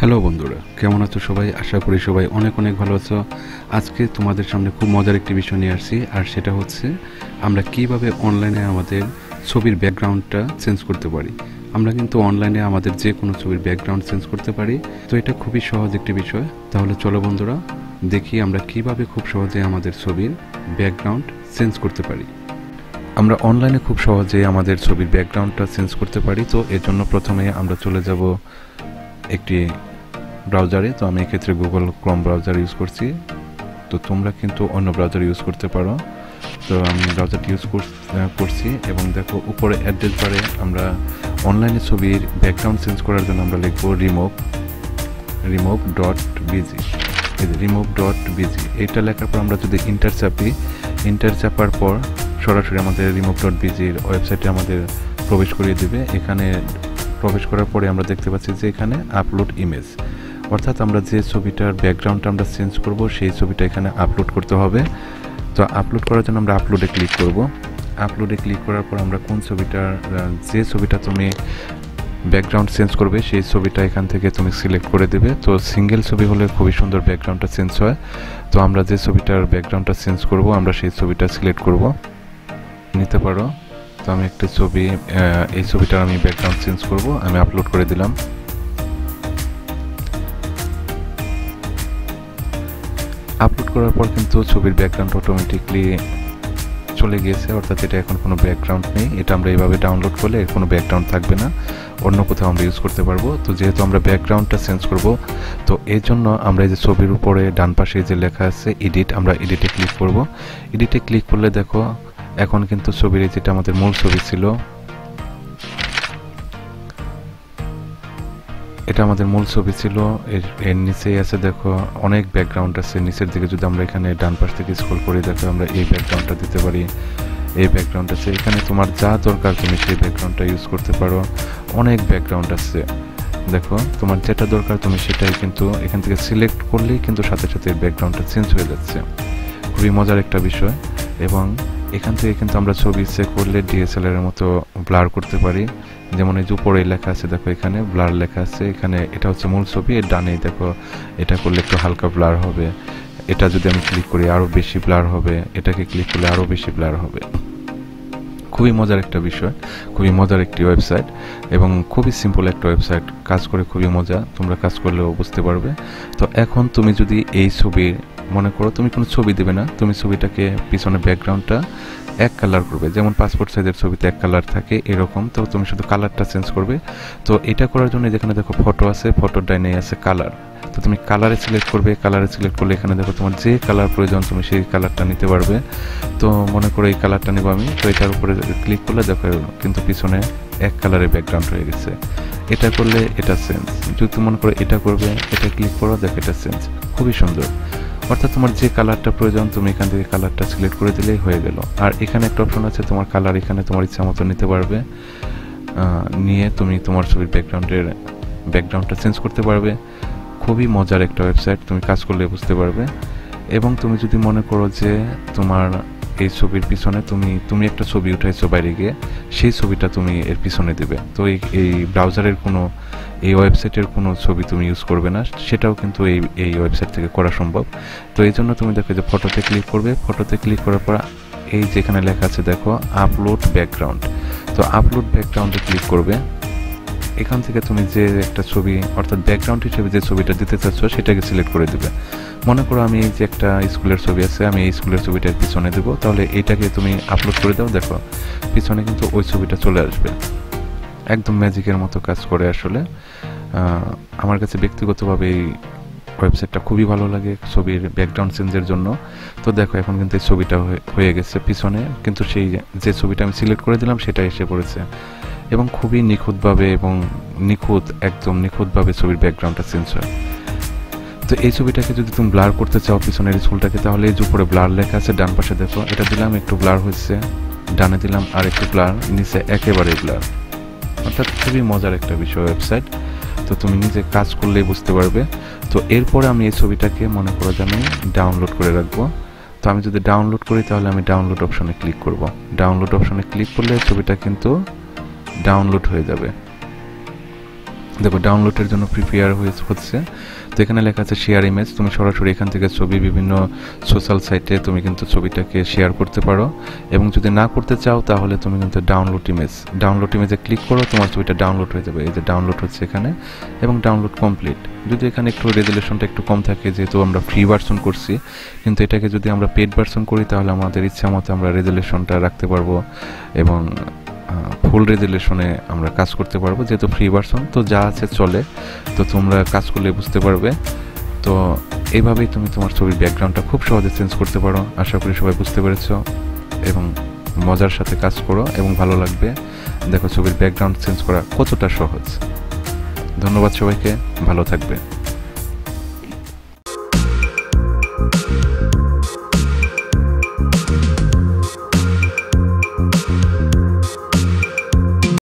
Hello বন্ধুরা, কেমন আছো সবাই? আশা করি সবাই অনেক অনেক ভালো আছো। আজকে তোমাদের সামনে খুব মজার একটি বিষয় নিয়ে আসছি, আর সেটা হচ্ছে আমরা কিভাবে অনলাইনে আমাদের ছবির ব্যাকগ্রাউন্ডটা চেঞ্জ করতে পারি। আমরা কিন্তু অনলাইনে আমাদের যে কোনো ছবির ব্যাকগ্রাউন্ড চেঞ্জ করতে পারি। তো এটা খুবই সহজ একটি বিষয়। তাহলে চলো বন্ধুরা, দেখি আমরা কিভাবে খুব সহজে আমাদের ছবির ব্যাকগ্রাউন্ড চেঞ্জ করতে পারি। আমরা অনলাইনে খুব সহজে আমাদের ছবির ব্যাকগ্রাউন্ডটা চেঞ্জ করতে পারি। তো এর জন্য প্রথমে আমরা চলে যাব একটি ব্রাউজারে। তো আমি এক্ষেত্রে গুগল ক্রোম ব্রাউজার ইউজ করছি। তো তোমরা কিন্তু অন্য ব্রাউজার ইউজ করতে পারো। তো আমি ব্রাউজারটি ইউজ করছি এবং দেখো উপরে অ্যাড্রেস বারে আমরা অনলাইনে ছবির ব্যাকগ্রাউন্ড চেঞ্জ করার জন্য আমরা লিখব রিমুভ.বিজি। রিমুভ.বিজি এইটা লেখার পর আমরা যদি ইন্টার চাপার পর সরাসরি আমাদের রিমুভ.বিজির ওয়েবসাইটে আমাদের প্রবেশ করিয়ে দেবে। এখানে প্রবেশ করার পরে আমরা দেখতে পাচ্ছি যে এখানে আপলোড ইমেজ, অর্থাৎ আমরা যে ছবিটার ব্যাকগ্রাউন্ডটা আমরা চেঞ্জ করব সেই ছবিটা এখানে আপলোড করতে হবে। তো আপলোড করার জন্য আমরা আপলোডে ক্লিক করব। আপলোডে ক্লিক করার পর আমরা কোন ছবিটার যে ছবিটা তুমি ব্যাকগ্রাউন্ড চেঞ্জ করবে সেই ছবিটা এখান থেকে তুমি সিলেক্ট করে দেবে। তো সিঙ্গেল ছবি হলে খুবই সুন্দর ব্যাকগ্রাউন্ডটা চেঞ্জ হয়। তো আমরা যে ছবিটার ব্যাকগ্রাউন্ডটা চেঞ্জ করব আমরা সেই ছবিটা সিলেক্ট করব, নিতে পারো। তো আমি একটা ছবি, এই ছবিটার আমি ব্যাকগ্রাউন্ড চেঞ্জ করব, আমি আপলোড করে দিলাম। আপলোড করার পর কিন্তু ছবির ব্যাকগ্রাউন্ড অটোমেটিকলি চলে গিয়েছে, অর্থাৎ এটা এখন কোনো ব্যাকগ্রাউন্ড নেই। এটা আমরা এইভাবে ডাউনলোড করলে এর কোনো ব্যাকগ্রাউন্ড থাকবে না, অন্য কোথাও আমরা ইউজ করতে পারবো। তো যেহেতু আমরা ব্যাকগ্রাউন্ডটা চেঞ্জ করব, তো এই জন্য আমরা এই যে ছবির উপরে ডান পাশে যে লেখা আছে এডিট, আমরা এডিটে ক্লিক করব। এডিটে ক্লিক করলে দেখো এখন কিন্তু ছবির যেটা আমাদের মূল ছবি ছিল, এটা আমাদের মূল ছবি ছিল, এর নিচেই আছে দেখো অনেক ব্যাকগ্রাউন্ড আছে নিচের দিকে। যদি আমরা এখানে ডান পাশ থেকে স্ক্রল করি দেখো আমরা এই ব্যাকগ্রাউন্ডটা দিতে পারি, এই ব্যাকগ্রাউন্ড আছে। এখানে তোমার যা দরকার তুমি সেই ব্যাকগ্রাউন্ডটা ইউজ করতে পারো। অনেক ব্যাকগ্রাউন্ড আছে, দেখো তোমার যেটা দরকার তুমি সেটাই কিন্তু এখান থেকে সিলেক্ট করলেই কিন্তু সাথে সাথে ব্যাকগ্রাউন্ডটা চেঞ্জ হয়ে যাচ্ছে। খুবই মজার একটা বিষয়। এবং এখান থেকে কিন্তু আমরা ছবি ইচ্ছে করলে ডিএসএলআর এর মতো ব্লার করতে পারি। যেমন এই যে উপরে লেখা আছে দেখো এখানে ব্লার লেখা আছে, এখানে এটা হচ্ছে মূল ছবি, এর ডানেই দেখো এটা করলে একটু হালকা ব্লার হবে। এটা যদি আমি ক্লিক করি আরও বেশি ব্লার হবে, এটাকে ক্লিক করলে আরও বেশি ব্লার হবে। খুবই মজার একটা বিষয়, খুবই মজার একটি ওয়েবসাইট এবং খুবই সিম্পল একটা ওয়েবসাইট, কাজ করে খুবই মজা, তোমরা কাজ করলেও বুঝতে পারবে। তো এখন তুমি যদি এই ছবির, মনে করো তুমি কোনো ছবি দেবে না, তুমি ছবিটাকে পিছনে ব্যাকগ্রাউন্ডটা এক কালার করবে, যেমন পাসপোর্ট সাইজের ছবিতে এক কালার থাকে এরকম। তো তুমি শুধু কালারটা চেঞ্জ করবে। তো এটা করার জন্য যেখানে দেখো ফটো আছে, ফটোর ডাইনে আছে কালার। তো তুমি কালারে সিলেক্ট করবে, কালারে সিলেক্ট করলে এখানে দেখো তোমার যে কালার প্রয়োজন তুমি সেই কালারটা নিতে পারবে। তো মনে করো এই কালারটা নেব আমি, তো এটার উপরে ক্লিক করলে দেখো কিন্তু পিছনে এক কালারের ব্যাকগ্রাউন্ড হয়ে গেছে। এটা করলে এটা চেঞ্জ, যদি মনে করো এটা করবে, এটা ক্লিক করো দেখো এটা চেঞ্জ, খুবই সুন্দর। অর্থাৎ তোমার যে কালারটা প্রয়োজন তুমি এখান থেকে কালারটা সিলেক্ট করে দিলেই হয়ে গেল। আর এখানে একটা অপশন আছে তোমার কালার এখানে তোমার ইচ্ছা মতো নিতে পারবে, নিয়ে তুমি তোমার ছবির ব্যাকগ্রাউন্ডটা চেঞ্জ করতে পারবে। খুবই মজার একটা ওয়েবসাইট, তুমি কাজ করলে বুঝতে পারবে। এবং তুমি যদি মনে করো যে তোমার এই ছবির পিছনে তুমি একটা ছবি উঠাইছো বাইরে গিয়ে, সেই ছবিটা তুমি এর পিছনে দেবে। তো এই ব্রাউজারের কোনো, এই ওয়েবসাইটের কোনো ছবি তুমি ইউজ করবে না, সেটাও কিন্তু এই ওয়েবসাইট থেকে করা সম্ভব। তো এই জন্য তুমি দেখো যে ফটোতে ক্লিক করবে, ফটোতে ক্লিক করার পর এই যেখানে লেখা আছে দেখো আপলোড ব্যাকগ্রাউন্ড, তো আপলোড ব্যাকগ্রাউন্ডে ক্লিক করবে। এখান থেকে তুমি যে একটা ছবি, অর্থাৎ ব্যাকগ্রাউন্ড হিসেবে যে ছবিটা দিতে চাচ্ছ সেটাকে সিলেক্ট করে দেবে। মনে করো আমি এই যে একটা স্কুলের ছবি আছে, আমি এই স্কুলের ছবিটার পিছনে দেবো, তাহলে এইটাকে তুমি আপলোড করে দাও, দেখো পিছনে কিন্তু ওই ছবিটা চলে আসবে। একদম ম্যাজিকের মতো কাজ করে আসলে। আমার কাছে ব্যক্তিগতভাবে এই ওয়েবসাইটটা খুবই ভালো লাগে ছবির ব্যাকগ্রাউন্ড চেঞ্জের জন্য। তো দেখো এখন কিন্তু এই ছবিটা হয়ে গেছে পিছনে, কিন্তু সেই যে ছবিটা আমি সিলেক্ট করে দিলাম সেটা এসে পড়েছে। এবং খুবই নিখুঁতভাবে এবং একদম নিখুঁতভাবে ছবির ব্যাকগ্রাউন্ডটা চেঞ্জ হয়। তো এই ছবিটাকে যদি তুমি ব্লার করতে চাও পিছনের স্কুলটাকে, তাহলে এই যে উপরে ব্লার লেখা আছে ডান পাশে দেখো, এটা দিলাম একটু ব্লার হয়েছে, ডানে দিলাম আর একটু ব্লার, নিচে একেবারে ব্লার। অর্থাৎ খুবই মজার একটা বিষয় ওয়েবসাইট, তো তুমি নিজে কাজ করলেই বুঝতে পারবে। তো এরপরে আমি এই ছবিটাকে মনে করো যে আমি ডাউনলোড করে রাখবো। তো আমি যদি ডাউনলোড করি তাহলে আমি ডাউনলোড অপশনে ক্লিক করব। ডাউনলোড অপশনে ক্লিক করলে ছবিটা কিন্তু ডাউনলোড হয়ে যাবে। দেখো ডাউনলোডের জন্য প্রিপেয়ার হচ্ছে। তো এখানে লেখা আছে শেয়ার ইমেজ। তুমি সরাসরি এখান থেকে ছবি বিভিন্ন সোশ্যাল সাইটে তুমি কিন্তু ছবিটাকে শেয়ার করতে পারো, এবং যদি না করতে চাও তাহলে তুমি কিন্তু ডাউনলোড ইমেজে ক্লিক করো, তোমার ছবিটা ডাউনলোড হয়ে যাবে। এই যে ডাউনলোড হচ্ছে এখানে, এবং ডাউনলোড কমপ্লিট। যদি এখানে একটু রেজুলেশনটা একটু কম থাকে, যেহেতু আমরা ফ্রি ভার্সন করছি, কিন্তু এটাকে যদি আমরা পেড ভার্সন করি তাহলে আমাদের ইচ্ছা মতো আমরা রেজুলেশনটা রাখতে পারবো এবং ফুল রেজুলেশনে আমরা কাজ করতে পারবো, যেহেতু ফ্রি ভার্সন। তো যা আছে চলে, তো তোমরা কাজ করলে বুঝতে পারবে। তো এইভাবেই তুমি তোমার ছবির ব্যাকগ্রাউন্ডটা খুব সহজে চেঞ্জ করতে পারো। আশা করি সবাই বুঝতে পেরেছো, এবং মজার সাথে কাজ করো এবং ভালো লাগবে। দেখো ছবির ব্যাকগ্রাউন্ড চেঞ্জ করা কতটা সহজ। ধন্যবাদ সবাইকে, ভালো থাকবে।